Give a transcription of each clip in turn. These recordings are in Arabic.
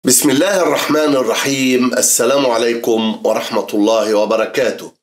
بسم الله الرحمن الرحيم. السلام عليكم ورحمة الله وبركاته.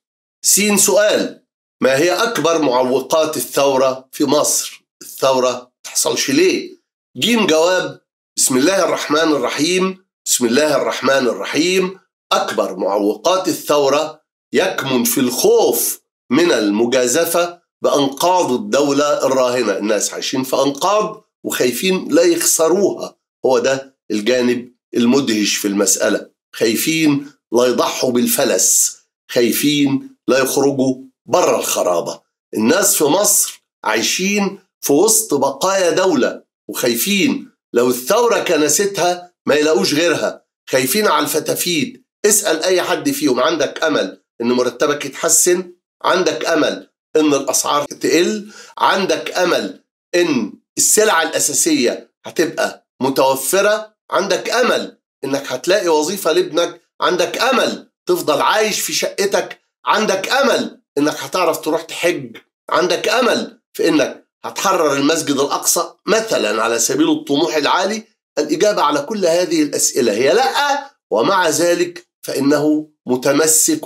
سؤال: ما هي أكبر معوقات الثورة في مصر؟ الثورة تحصلش ليه؟ جواب: بسم الله الرحمن الرحيم. بسم الله الرحمن الرحيم. أكبر معوقات الثورة يكمن في الخوف من المجازفة بأنقاض الدولة الراهنة. الناس عايشين في أنقاض وخايفين لا يخسروها، هو ده الجانب المدهش في المسألة. خايفين لا يضحوا بالفلس، خايفين لا يخرجوا بره الخرابة. الناس في مصر عايشين في وسط بقايا دولة وخايفين لو الثورة كنستها ما يلاقوش غيرها، خايفين على الفتافيت. اسأل أي حد فيهم: عندك أمل إن مرتبك يتحسن؟ عندك أمل إن الأسعار تقل؟ عندك أمل إن السلع الأساسية هتبقى متوفرة؟ عندك أمل إنك هتلاقي وظيفة لابنك؟ عندك أمل تفضل عايش في شقتك؟ عندك أمل إنك هتعرف تروح تحج؟ عندك أمل في إنك هتحرر المسجد الأقصى مثلا على سبيل الطموح العالي؟ الإجابة على كل هذه الأسئلة هي لأ، ومع ذلك فإنه متمسك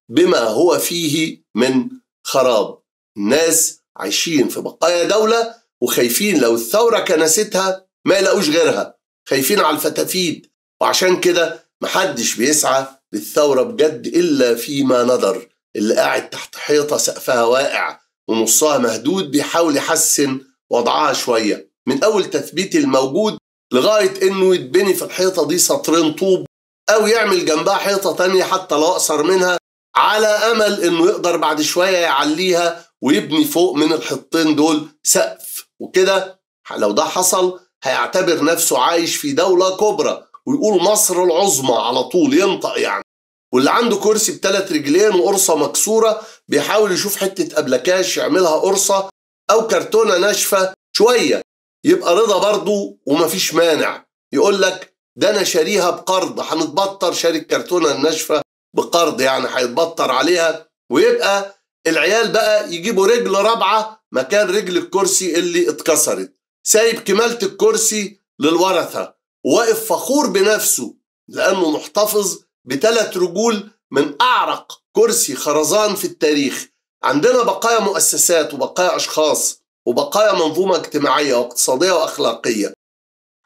بما هو فيه من خراب. الناس عايشين في بقايا دولة وخايفين لو الثورة كنستها ما يلاقوش غيرها، خايفين على الفتافيت. وعشان كده محدش بيسعى للثورة بجد إلا فيما ندر، اللي قاعد تحت حيطة سقفها واقع ونصها مهدود بيحاول يحسن وضعها شوية، من أول تثبيت الموجود لغاية إنه يتبني في الحيطة دي سطرين طوب أو يعمل جنبها حيطة تانية حتى لو أقصر منها، على أمل إنه يقدر بعد شوية يعليها ويبني فوق من الحيطتين دول سقف. وكده لو ده حصل هيعتبر نفسه عايش في دولة كبرى ويقول مصر العظمى على طول، ينطق يعني. واللي عنده كرسي ب3 رجلين وقرصة مكسورة بيحاول يشوف حتة أبلكاش يعملها قرصة أو كرتونة ناشفة شوية يبقى رضا برضو، ومفيش مانع يقول لك ده أنا شاريها بقرض، هنتبطر شاري الكرتونة الناشفة بقرض، يعني هيتبطر عليها، ويبقى العيال بقى يجيبوا رجل رابعة مكان رجل الكرسي اللي اتكسرت، سايب كمالة الكرسي للورثة وواقف فخور بنفسه لأنه محتفظ ب3 رجول من أعرق كرسي خرزان في التاريخ. عندنا بقايا مؤسسات وبقايا أشخاص وبقايا منظومة اجتماعية واقتصادية وأخلاقية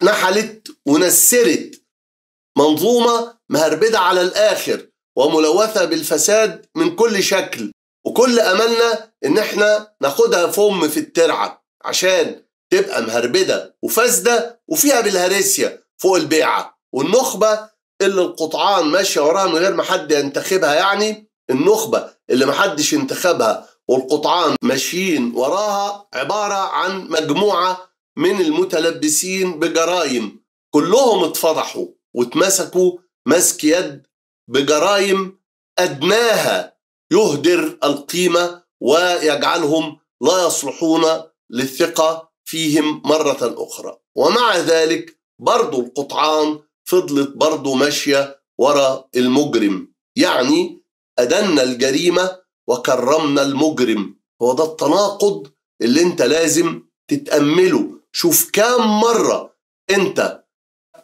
نحلت ونسرت، منظومة مهربدة على الآخر وملوثة بالفساد من كل شكل، وكل أملنا إن احنا ناخدها فم في الترعة عشان تبقى مهربدة وفاسدة وفيها بالهرسية فوق البيعة. والنخبة اللي القطعان ماشية وراها من غير ما حد ينتخبها، يعني النخبة اللي محدش انتخبها والقطعان ماشيين وراها عبارة عن مجموعة من المتلبسين بجرائم، كلهم اتفضحوا واتمسكوا مسك يد بجرائم أدناها يهدر القيمة ويجعلهم لا يصلحون للثقة فيهم مرة أخرى. ومع ذلك برضو القطعان فضلت برضو ماشية ورا المجرم، يعني أدنا الجريمة وكرمنا المجرم. هو ده التناقض اللي انت لازم تتأمله. شوف كام مرة انت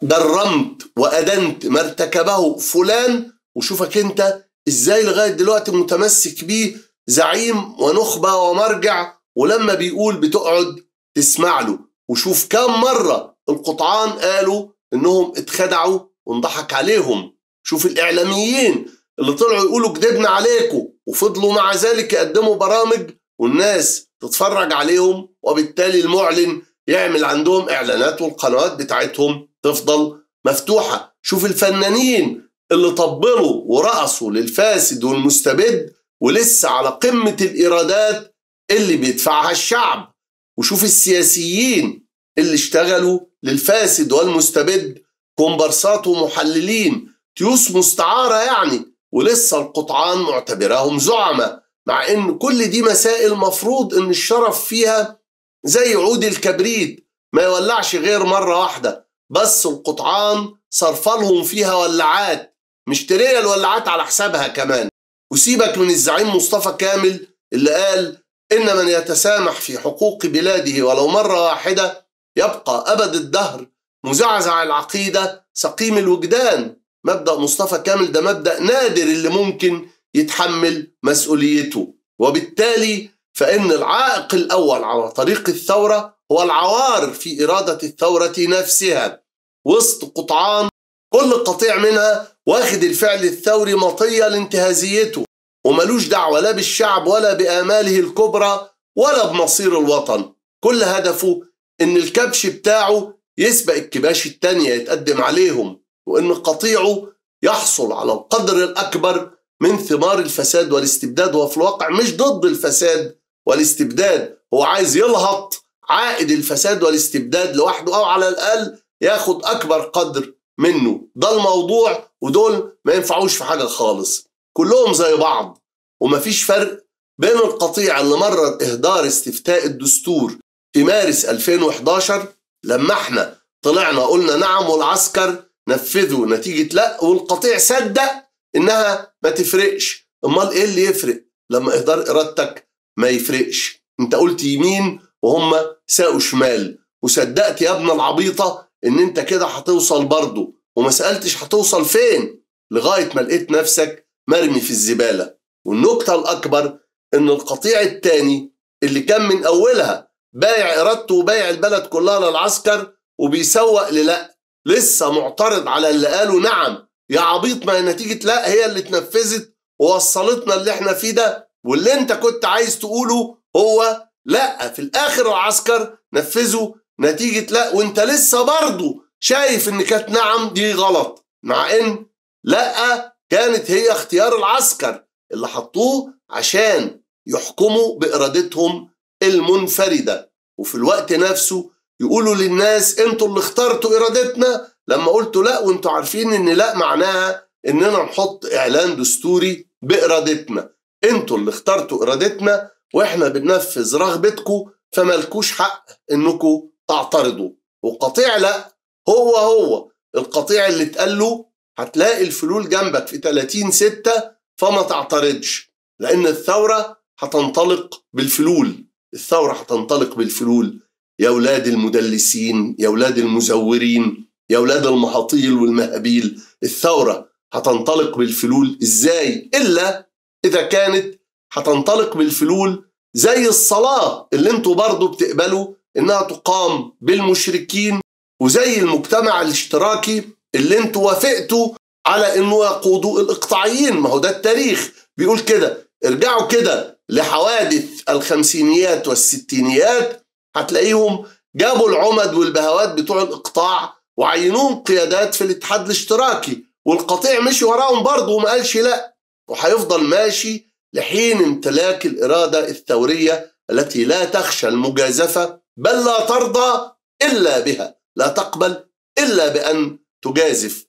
جرمت وأدنت ما ارتكبه فلان، وشوفك انت ازاي لغاية دلوقتي متمسك بيه زعيم ونخبة ومرجع، ولما بيقول بتقعد تسمع له. وشوف كام مرة القطعان قالوا انهم اتخدعوا وانضحك عليهم. شوف الإعلاميين اللي طلعوا يقولوا كدبنا عليكم وفضلوا مع ذلك يقدموا برامج والناس تتفرج عليهم، وبالتالي المعلن يعمل عندهم إعلانات والقنوات بتاعتهم تفضل مفتوحة. شوف الفنانين اللي طبلوا ورقصوا للفاسد والمستبد ولسه على قمة الإيرادات اللي بيدفعها الشعب. وشوف السياسيين اللي اشتغلوا للفاسد والمستبد كومبارسات ومحللين، تيوس مستعارة يعني، ولسه القطعان معتبراهم زعمة، مع ان كل دي مسائل مفروض ان الشرف فيها زي عود الكبريت ما يولعش غير مرة واحدة، بس القطعان صرفلهم فيها ولعات، مشترية الولعات على حسابها كمان. وسيبك من الزعيم مصطفى كامل اللي قال إن من يتسامح في حقوق بلاده ولو مرة واحدة يبقى أبد الدهر مزعزع العقيدة، سقيم الوجدان. مبدأ مصطفى كامل ده مبدأ نادر اللي ممكن يتحمل مسؤوليته. وبالتالي فإن العائق الأول على طريق الثورة هو العوار في إرادة الثورة نفسها، وسط قطعان كل قطيع منها واخد الفعل الثوري مطية لانتهازيته، وملوش دعوة لا بالشعب ولا بآماله الكبرى ولا بمصير الوطن. كل هدفه إن الكبش بتاعه يسبق الكباش التانية يتقدم عليهم، وإن قطيعه يحصل على القدر الأكبر من ثمار الفساد والاستبداد. وفي الواقع مش ضد الفساد والاستبداد، هو عايز يلهط عائد الفساد والاستبداد لوحده، أو على الأقل ياخد أكبر قدر منه. ده الموضوع، ودول ما ينفعوش في حاجة خالص، كلهم زي بعض. ومفيش فرق بين القطيع اللي مرر إهدار استفتاء الدستور في مارس 2011 لما احنا طلعنا قلنا نعم والعسكر نفذوا نتيجة لا، والقطيع صدق إنها ما تفرقش. أمال إيه اللي يفرق لما إهدار إرادتك ما يفرقش؟ أنت قلت يمين وهم ساقوا شمال، وصدقت يا ابن العبيطة إن أنت كده هتوصل برضه، وما سألتش هتوصل فين لغاية ما لقيت نفسك مرمي في الزبالة. والنكتة الأكبر إن القطيع التاني اللي كان من أولها بايع إرادته وبايع البلد كلها للعسكر وبيسوق للا، لسه معترض على اللي قالوا نعم يا عبيط، ما نتيجة لا هي اللي اتنفذت ووصلتنا اللي احنا فيه ده، واللي انت كنت عايز تقوله هو لا، في الآخر العسكر نفذوا نتيجة لا، وانت لسه برضو شايف ان كانت نعم دي غلط، مع ان لا كانت هي اختيار العسكر اللي حطوه عشان يحكموا بإرادتهم المنفردة. وفي الوقت نفسه يقولوا للناس انتوا اللي اخترتوا إرادتنا، لما قلتوا لا وانتوا عارفين ان لا معناها اننا نحط اعلان دستوري بإرادتنا. انتوا اللي اخترتوا إرادتنا واحنا بننفذ رغبتكم، فمالكوش حق انكم تعترضوا. وقطيع لا هو القطيع اللي اتقال له هتلاقي الفلول جنبك في 30/6 فما تعترضش، لأن الثورة هتنطلق بالفلول. الثورة هتنطلق بالفلول يا أولاد المدلسين، يا أولاد المزورين، يا أولاد المهاطيل والمهابيل. الثورة هتنطلق بالفلول إزاي إلا إذا كانت هتنطلق بالفلول زي الصلاة اللي انتوا برضو بتقبلوا إنها تقام بالمشركين، وزي المجتمع الاشتراكي اللي انتوا وافقتوا على إنه يقودوا الإقطاعيين. ما هو ده التاريخ بيقول كده. ارجعوا كده لحوادث الخمسينيات والستينيات هتلاقيهم جابوا العمد والبهوات بتوع الإقطاع وعينوهم قيادات في الاتحاد الاشتراكي، والقطيع مشي وراهم برضه وما قالش لا، وهيفضل ماشي لحين امتلاك الإرادة الثورية التي لا تخشى المجازفة، بل لا ترضى إلا بها، لا تقبل إلا بأن تجازف.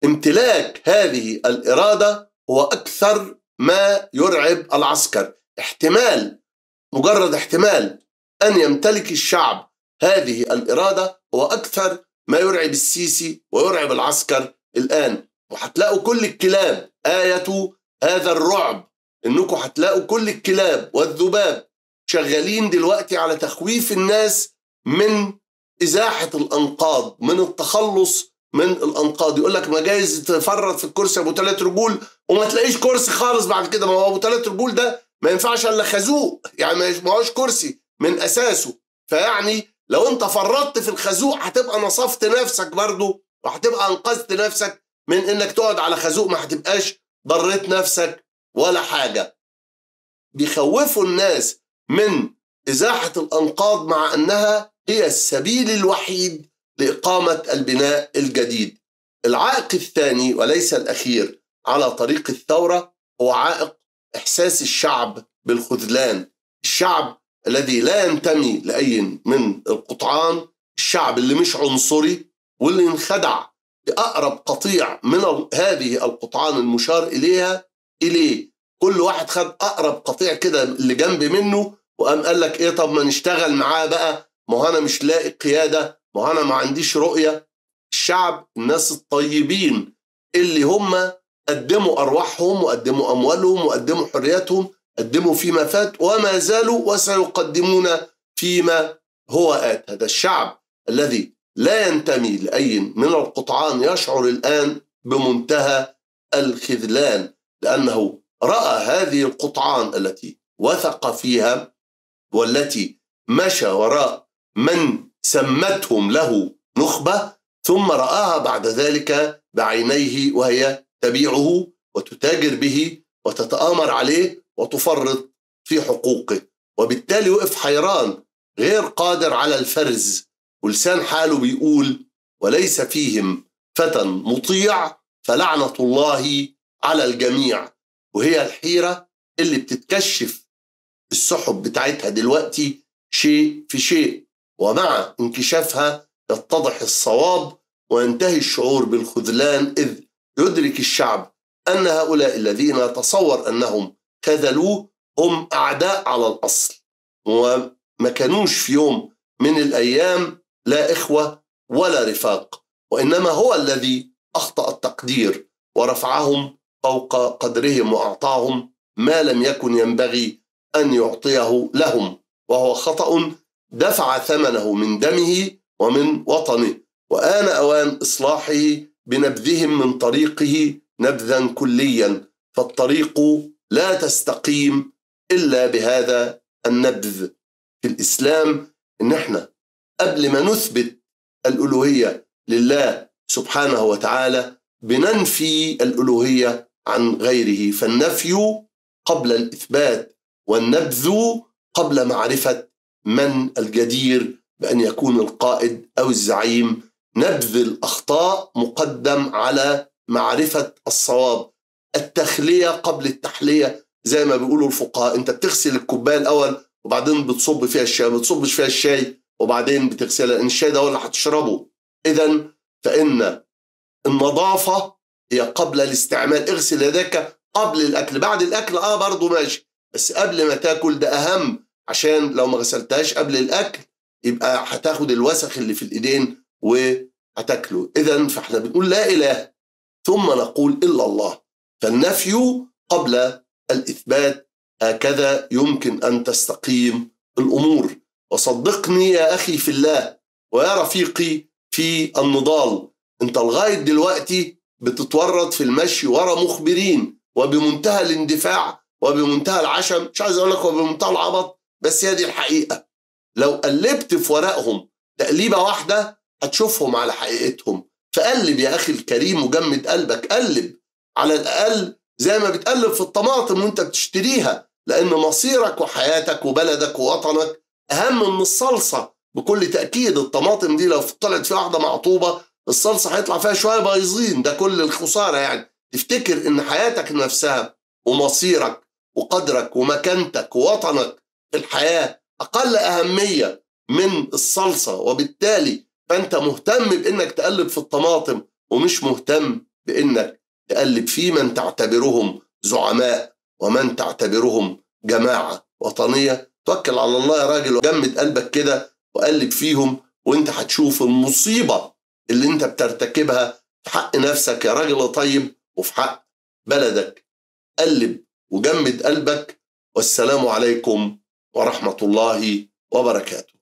وامتلاك هذه الإرادة هو أكثر ما يرعب العسكر. احتمال، مجرد احتمال أن يمتلك الشعب هذه الإرادة هو أكثر ما يرعب السيسي ويرعب العسكر الآن. وهتلاقوا كل الكلاب، آية هذا الرعب إنكم هتلاقوا كل الكلاب والذباب شغالين دلوقتي على تخويف الناس من إزاحة الأنقاض، من التخلص من الأنقاض. يقول لك ما جايز تفرط في الكرسي أبو 3 رجول وما تلاقيش كرسي خالص بعد كده. ما هو أبو 3 رجول ده ما ينفعش إلا خازوق، يعني ما هوش كرسي من أساسه. فيعني لو أنت فرطت في الخازوق هتبقى نصفت نفسك برضو، وهتبقى أنقذت نفسك من إنك تقعد على خازوق، ما هتبقاش ضريت نفسك ولا حاجة. بيخوفوا الناس من إزاحة الأنقاض مع أنها هي السبيل الوحيد لإقامة البناء الجديد. العائق الثاني وليس الأخير على طريق الثورة هو عائق إحساس الشعب بالخذلان. الشعب الذي لا ينتمي لأي من القطعان، الشعب اللي مش عنصري واللي انخدع بأقرب قطيع من هذه القطعان المشار إليه. كل واحد خد أقرب قطيع كده اللي جنب منه وقام قال لك إيه، طب ما نشتغل معاه بقى، ما هو أنا مش لاقي قيادة، ما هو أنا ما عنديش رؤية. الشعب الناس الطيبين اللي هم قدموا أرواحهم وقدموا أموالهم وقدموا حرياتهم، قدموا فيما فات وما زالوا وسيقدمون فيما هو آت. هذا الشعب الذي لا ينتمي لأي من القطعان يشعر الآن بمنتهى الخذلان، لأنه رأى هذه القطعان التي وثق فيها والتي مشى وراء من سمتهم له نخبة، ثم رآها بعد ذلك بعينيه وهي تبيعه وتتاجر به وتتآمر عليه وتفرط في حقوقه، وبالتالي وقف حيران غير قادر على الفرز، ولسان حاله بيقول: وليس فيهم فتى مطيع فلعنة الله على الجميع. وهي الحيرة اللي بتتكشف السحب بتاعتها دلوقتي شيء في شيء، ومع انكشافها يتضح الصواب وينتهي الشعور بالخذلان، إذ يدرك الشعب أن هؤلاء الذين يتصور أنهم خذلوه هم أعداء على الأصل، وما كانوش في يوم من الأيام لا إخوة ولا رفاق، وإنما هو الذي أخطأ التقدير ورفعهم فوق قدرهم وأعطاهم ما لم يكن ينبغي أن يعطيه لهم، وهو خطأ دفع ثمنه من دمه ومن وطنه، وآن أوان إصلاحه بنبذهم من طريقه نبذا كليا، فالطريق لا تستقيم إلا بهذا النبذ. في الإسلام إن احنا قبل ما نثبت الألوهية لله سبحانه وتعالى بننفي الألوهية عن غيره، فالنفي قبل الإثبات والنبذ قبل معرفة من الجدير بأن يكون القائد أو الزعيم. نبذ الأخطاء مقدم على معرفة الصواب، التخلية قبل التحلية زي ما بيقولوا الفقهاء. انت بتغسل الكوبايه الاول وبعدين بتصب فيها الشاي، بتصبش فيها الشاي وبعدين بتغسلها، لان الشاي ده هو اللي هتشربه. اذا فان النظافه هي قبل الاستعمال. اغسل يدك قبل الاكل، بعد الاكل برضه ماشي، بس قبل ما تاكل ده اهم، عشان لو ما غسلتهاش قبل الاكل يبقى هتاخد الوسخ اللي في الايدين وهتاكله. اذا فاحنا بنقول لا اله ثم نقول الا الله، فالنفي قبل الإثبات، هكذا يمكن أن تستقيم الأمور. وصدقني يا أخي في الله ويا رفيقي في النضال، أنت لغاية دلوقتي بتتورط في المشي ورا مخبرين وبمنتهى الاندفاع وبمنتهى العشم، مش عايز أقول لك وبمنتهى العبط، بس هي دي الحقيقة. لو قلبت في ورقهم تقليبة واحدة هتشوفهم على حقيقتهم. فقلب يا أخي الكريم وجمد قلبك، قلب على الأقل زي ما بتقلب في الطماطم وانت بتشتريها، لأن مصيرك وحياتك وبلدك ووطنك أهم من الصلصة. بكل تأكيد الطماطم دي لو طلعت فيها واحدة معطوبة الصلصة هيطلع فيها شوية بايظين، ده كل الخسارة. يعني تفتكر إن حياتك نفسها ومصيرك وقدرك ومكانتك ووطنك في الحياة أقل أهمية من الصلصة، وبالتالي فأنت مهتم بإنك تقلب في الطماطم ومش مهتم بإنك تقلب في من تعتبرهم زعماء ومن تعتبرهم جماعة وطنية. توكل على الله يا راجل وجمد قلبك كده وقلب فيهم، وانت هتشوف المصيبة اللي انت بترتكبها في حق نفسك يا راجل طيب وفي حق بلدك. قلب وجمد قلبك، والسلام عليكم ورحمة الله وبركاته.